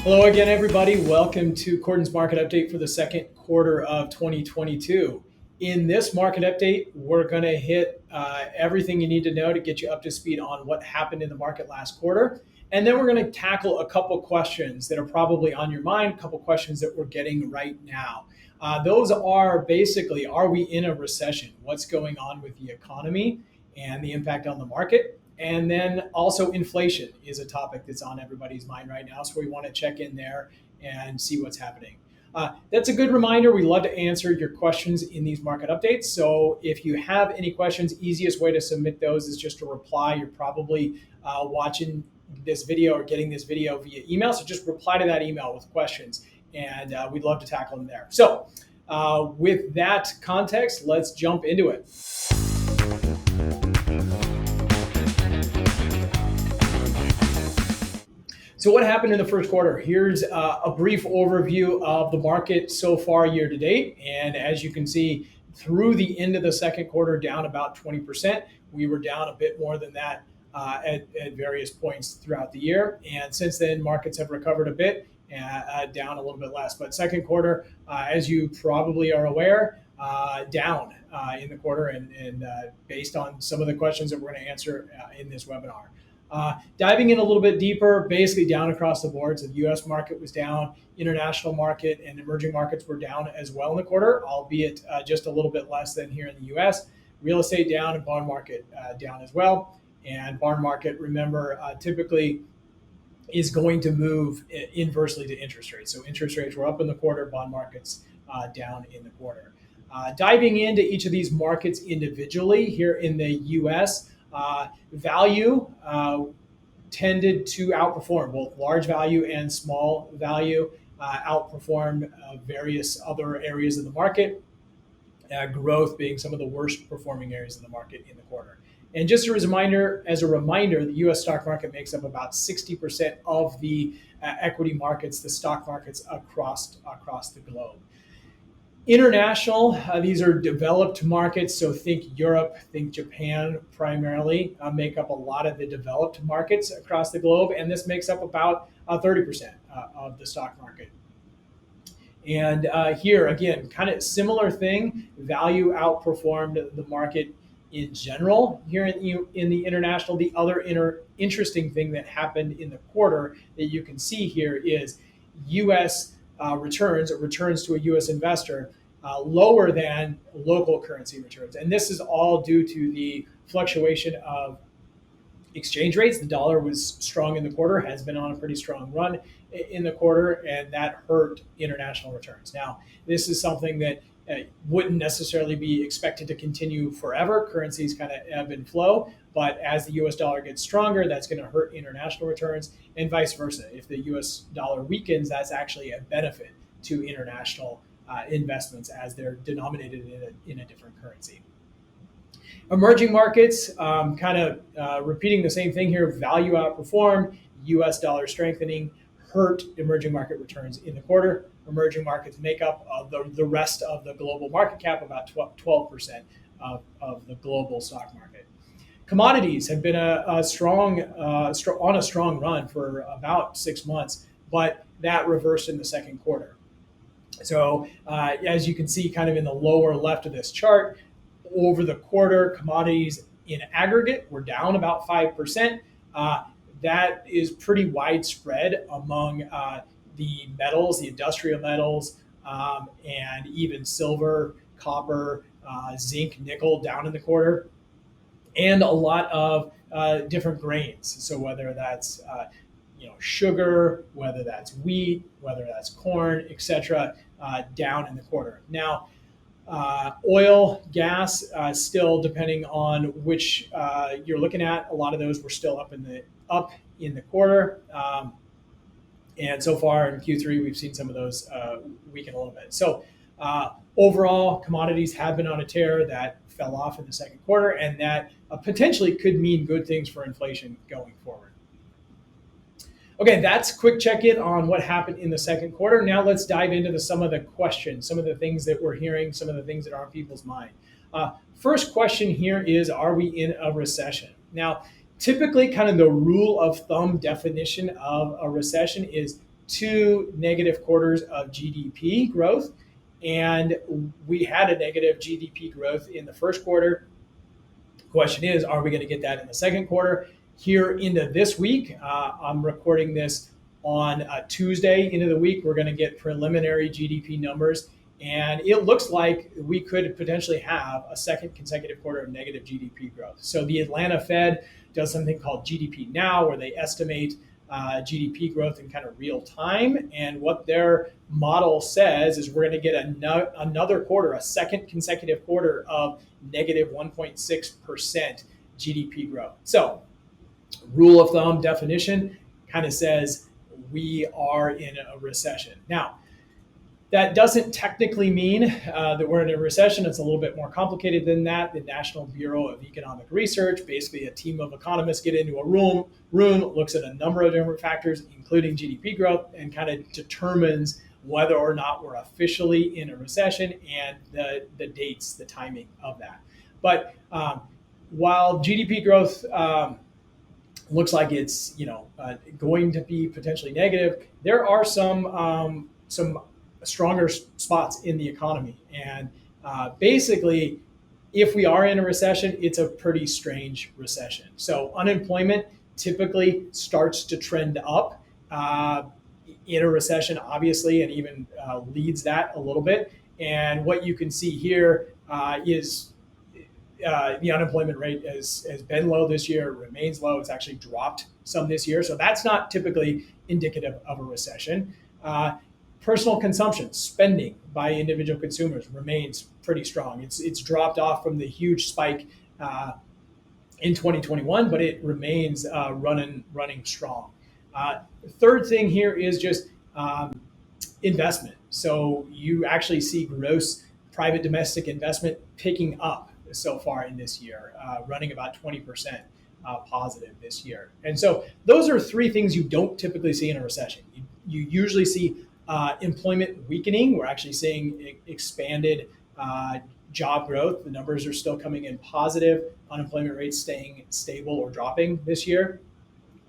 Hello again, everybody. Welcome to Cordant's market update for the second quarter of 2022. In this market update, we're going to hit everything you need to know to get you up to speed on what happened in the market last quarter. And then we're going to tackle a couple questions that are probably on your mind, a couple questions that we're getting right now. Those are basically, are we in a recession? What's going on with the economy and the impact on the market? And then also inflation is a topic that's on everybody's mind right now. So we want to check in there and see what's happening. That's a good reminder. We love to answer your questions in these market updates. So if you have any questions, easiest way to submit those is just to reply. You're probably watching this video or getting this video via email. So just reply to that email with questions and we'd love to tackle them there. So with that context, let's jump into it. So what happened in the first quarter? Here's a brief overview of the market so far year to date. And as you can see, through the end of the second quarter, down about 20%. We were down a bit more than that at various points throughout the year. And since then, markets have recovered a bit, down a little bit less. But second quarter, as you probably are aware, down in the quarter and based on some of the questions that we're going to answer in this webinar. Diving in a little bit deeper, basically down across the board. So the U.S. market was down, international market and emerging markets were down as well in the quarter, albeit just a little bit less than here in the U.S. Real estate down and bond market down as well. And bond market, remember, typically is going to move inversely to interest rates. So interest rates were up in the quarter, bond markets down in the quarter. Diving into each of these markets individually, here in the U.S., value tended to outperform. Both large value and small value outperformed various other areas of the market, growth being some of the worst performing areas of the market in the quarter. And just as a reminder, the U.S. stock market makes up about 60% of the equity markets, the stock markets across the globe. International, these are developed markets, so think Europe, think Japan primarily, make up a lot of the developed markets across the globe, and this makes up about 30% of the stock market. And here, again, kind of similar thing, value outperformed the market in general. Here in the international, the other interesting thing that happened in the quarter that you can see here is U.S. returns to a U.S. investor lower than local currency returns. And this is all due to the fluctuation of exchange rates. The dollar was strong in the quarter, has been on a pretty strong run in the quarter, and that hurt international returns. Now, this is something that wouldn't necessarily be expected to continue forever. Currencies kind of ebb and flow, but as the US dollar gets stronger, that's going to hurt international returns and vice versa. If the US dollar weakens, that's actually a benefit to international investments as they're denominated in a different currency. Emerging markets, repeating the same thing here, value outperformed, US dollar strengthening hurt emerging market returns in the quarter. Emerging markets make up the rest of the global market cap, about 12% of the global stock market. Commodities have been on a strong run for about 6 months, but that reversed in the second quarter. So as you can see kind of in the lower left of this chart, over the quarter, commodities in aggregate were down about 5%. That is pretty widespread among the metals, the industrial metals, and even silver, copper, zinc, nickel down in the quarter, and a lot of different grains. So whether that's sugar, whether that's wheat, whether that's corn, etc., down in the quarter. Now, oil, gas, still depending on which you're looking at, a lot of those were still up in the quarter. And so far in Q3, we've seen some of those weaken a little bit. So overall, commodities have been on a tear that fell off in the second quarter, and that potentially could mean good things for inflation going forward. Okay, that's a quick check-in on what happened in the second quarter. Now let's dive into some of the questions, some of the things that we're hearing, some of the things that are on people's mind. First question here is, are we in a recession? Now, typically kind of the rule of thumb definition of a recession is 2 negative quarters of GDP growth. And we had a negative GDP growth in the first quarter. Question is, are we going to get that in the second quarter? Here into this week, I'm recording this on Tuesday into the week. We're going to get preliminary GDP numbers, and it looks like we could potentially have a second consecutive quarter of negative GDP growth. So the Atlanta Fed does something called GDP Now, where they estimate GDP growth in kind of real time. And what their model says is we're going to get another quarter, a second consecutive quarter of negative 1.6% GDP growth. So rule of thumb definition kind of says we are in a recession. Now, that doesn't technically mean that we're in a recession. It's a little bit more complicated than that. The National Bureau of Economic Research, basically a team of economists get into a room, looks at a number of different factors, including GDP growth, and kind of determines whether or not we're officially in a recession and the dates, the timing of that. But while GDP growth looks like it's going to be potentially negative, there are some stronger spots in the economy. And basically, if we are in a recession, it's a pretty strange recession. So unemployment typically starts to trend up in a recession, obviously, and even leads that a little bit. And what you can see here is the unemployment rate has been low this year, remains low. It's actually dropped some this year. So that's not typically indicative of a recession. Personal consumption, spending by individual consumers remains pretty strong. It's dropped off from the huge spike in 2021, but it remains running strong. Third thing here is just investment. So you actually see gross private domestic investment picking up so far in this year, running about 20% positive this year. And so those are three things you don't typically see in a recession. You usually see employment weakening. We're actually seeing expanded job growth. The numbers are still coming in positive. Unemployment rates staying stable or dropping this year.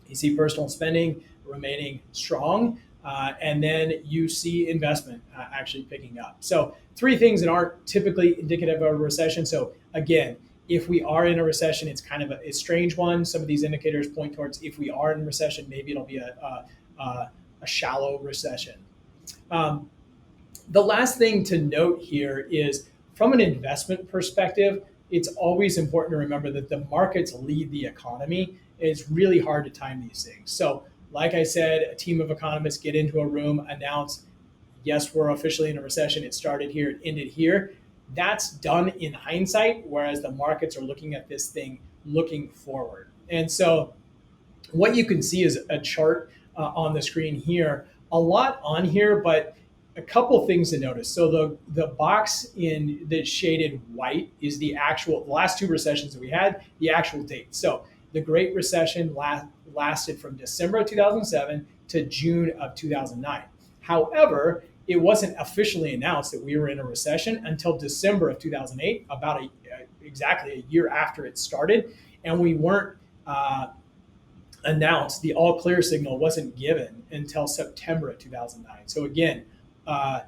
You see personal spending remaining strong. And then you see investment actually picking up. So three things that aren't typically indicative of a recession. So again, if we are in a recession, it's kind of a strange one. Some of these indicators point towards if we are in a recession, maybe it'll be a shallow recession. The last thing to note here is from an investment perspective, it's always important to remember that the markets lead the economy. It's really hard to time these things. So like I said, a team of economists get into a room, announce, yes, we're officially in a recession. It started here, it ended here. That's done in hindsight, whereas the markets are looking at this thing looking forward. And so what you can see is a chart on the screen here. A lot on here, but a couple things to notice. So the box in the shaded white is the last two recessions that we had, the actual date. So the Great Recession lasted from December of 2007 to June of 2009. However, it wasn't officially announced that we were in a recession until December of 2008, about exactly a year after it started. And we weren't announced, the all clear signal wasn't given until September of 2009. So again, of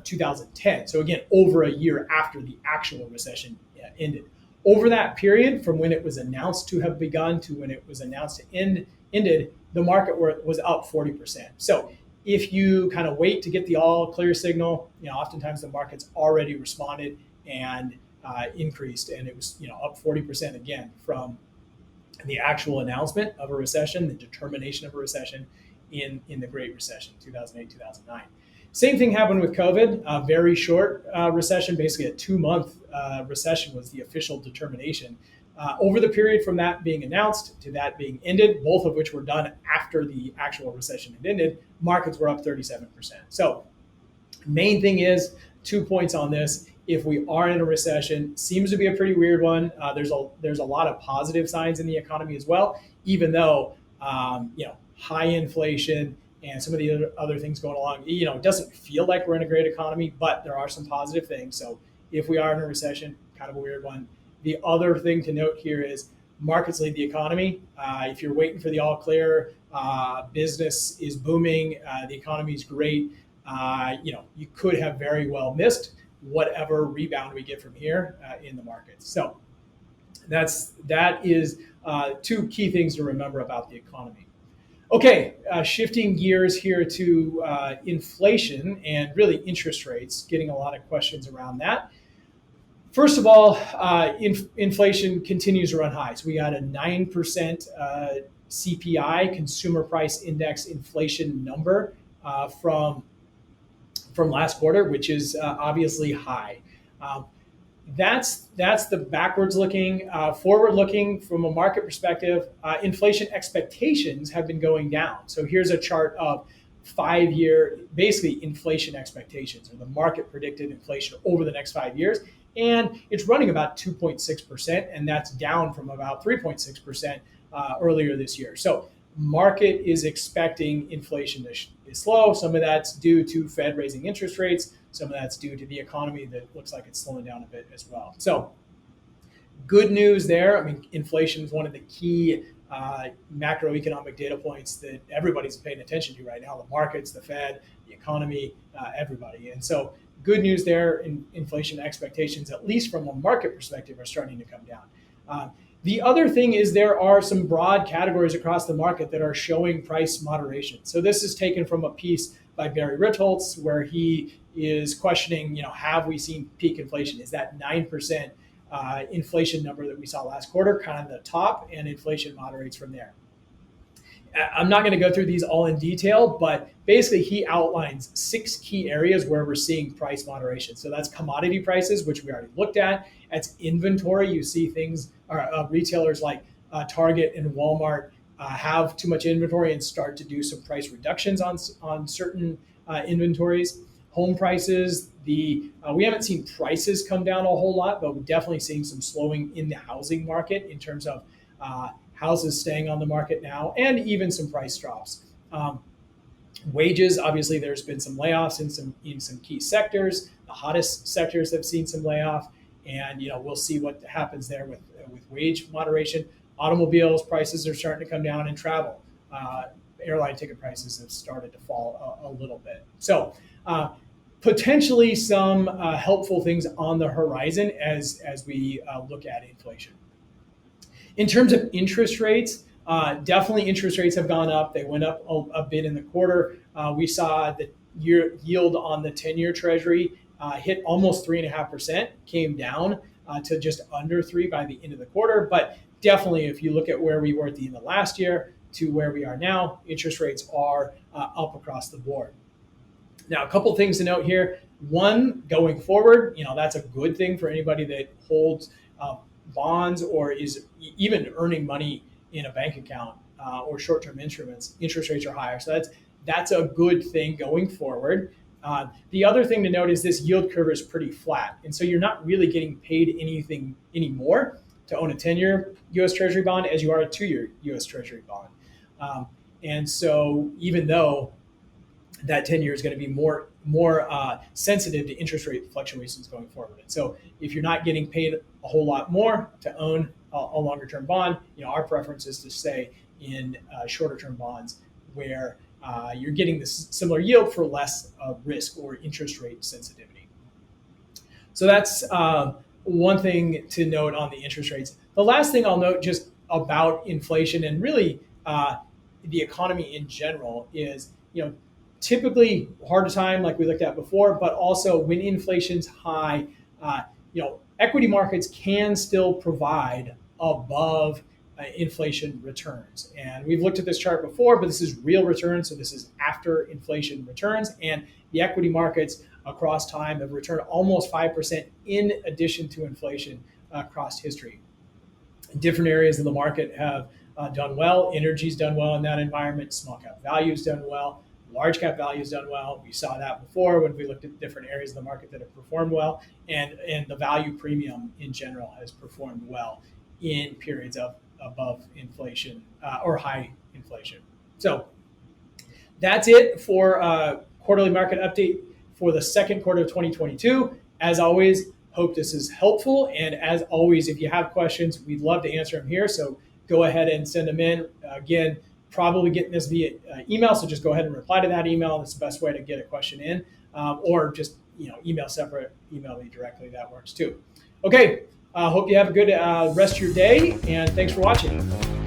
2010. So again, over a year after the actual recession ended. Over that period, from when it was announced to have begun to when it was announced to ended, the market was up 40%. So if you kind of wait to get the all clear signal, oftentimes the market's already responded and increased, and it was up 40% again from the actual announcement of a recession, the determination of a recession in the Great Recession, 2008, 2009. Same thing happened with COVID, a very short recession, basically a 2-month recession was the official determination. Over the period from that being announced to that being ended, both of which were done after the actual recession had ended, markets were up 37%. So main thing is 2 points on this. If we are in a recession, seems to be a pretty weird one. There's a lot of positive signs in the economy as well, even though high inflation and some of the other things going along. It doesn't feel like we're in a great economy, but there are some positive things. So if we are in a recession, kind of a weird one. The other thing to note here is markets lead the economy. If you're waiting for the all clear, business is booming, the economy is great. You could have very well missed whatever rebound we get from here in the markets. So that is two key things to remember about the economy. Okay, shifting gears here to inflation and really interest rates, getting a lot of questions around that. First of all, inflation continues to run high. So we got a 9% CPI, Consumer Price Index inflation number from last quarter, which is obviously high. That's the backwards looking. Forward looking, from a market perspective, inflation expectations have been going down. So here's a chart of 5-year, basically inflation expectations, or the market predicted inflation over the next 5 years. And it's running about 2.6%, and that's down from about 3.6% earlier this year. So market is expecting inflation to slow. Some of that's due to Fed raising interest rates. Some of that's due to the economy that looks like it's slowing down a bit as well. So good news there. I mean, inflation is one of the key macroeconomic data points that everybody's paying attention to right now: the markets, the Fed, the economy, everybody. And so good news there. Inflation expectations, at least from a market perspective, are starting to come down. The other thing is there are some broad categories across the market that are showing price moderation. So this is taken from a piece by Barry Ritholtz, where he is questioning, have we seen peak inflation? Is that 9% inflation number that we saw last quarter kind of the top, and inflation moderates from there? I'm not going to go through these all in detail, but basically he outlines 6 key areas where we're seeing price moderation. So that's commodity prices, which we already looked at. That's inventory. You see things, retailers like Target and Walmart have too much inventory and start to do some price reductions on certain inventories. Home prices, we haven't seen prices come down a whole lot, but we're definitely seeing some slowing in the housing market in terms of houses staying on the market now, and even some price drops. Wages, obviously, there's been some layoffs in some key sectors. The hottest sectors have seen some layoff, and we'll see what happens there with wage moderation. Automobiles prices are starting to come down, and travel, airline ticket prices have started to fall a little bit. So potentially some helpful things on the horizon as we look at inflation. In terms of interest rates, definitely interest rates have gone up. They went up a bit in the quarter. We saw the yield on the 10-year Treasury hit almost 3.5%, came down to just under 3 by the end of the quarter. But definitely, if you look at where we were at the end of last year to where we are now, interest rates are up across the board. Now, a couple things to note here. One, going forward, that's a good thing for anybody that holds bonds or is even earning money in a bank account or short-term instruments. Interest rates are higher, so that's a good thing going forward. The other thing to note is this yield curve is pretty flat, and so you're not really getting paid anything anymore to own a 10-year U.S. Treasury bond as you are a 2-year U.S. Treasury bond. And so even though that 10-year is going to be more sensitive to interest rate fluctuations going forward. And so if you're not getting paid a whole lot more to own a longer term bond, our preference is to stay in shorter term bonds where you're getting this similar yield for less risk or interest rate sensitivity. So that's one thing to note on the interest rates. The last thing I'll note just about inflation and really the economy in general is, typically hard time like we looked at before, but also when inflation's high, equity markets can still provide above inflation returns. And we've looked at this chart before, but this is real returns. So this is after inflation returns, and the equity markets across time have returned almost 5% in addition to inflation across history. Different areas of the market have done well. Energy's done well in that environment. Small cap value's done well. Large cap value's done well. We saw that before when we looked at different areas of the market that have performed well, and the value premium in general has performed well in periods of above inflation or high inflation. So that's it for quarterly market update for the second quarter of 2022. As always, Hope this is helpful. And as always, if you have questions, we'd love to answer them here. So go ahead and send them in. Again, probably getting this via email, so just go ahead and reply to that email. That's the best way to get a question in, or just email me directly. That works too. Okay, hope you have a good rest of your day, and thanks for watching.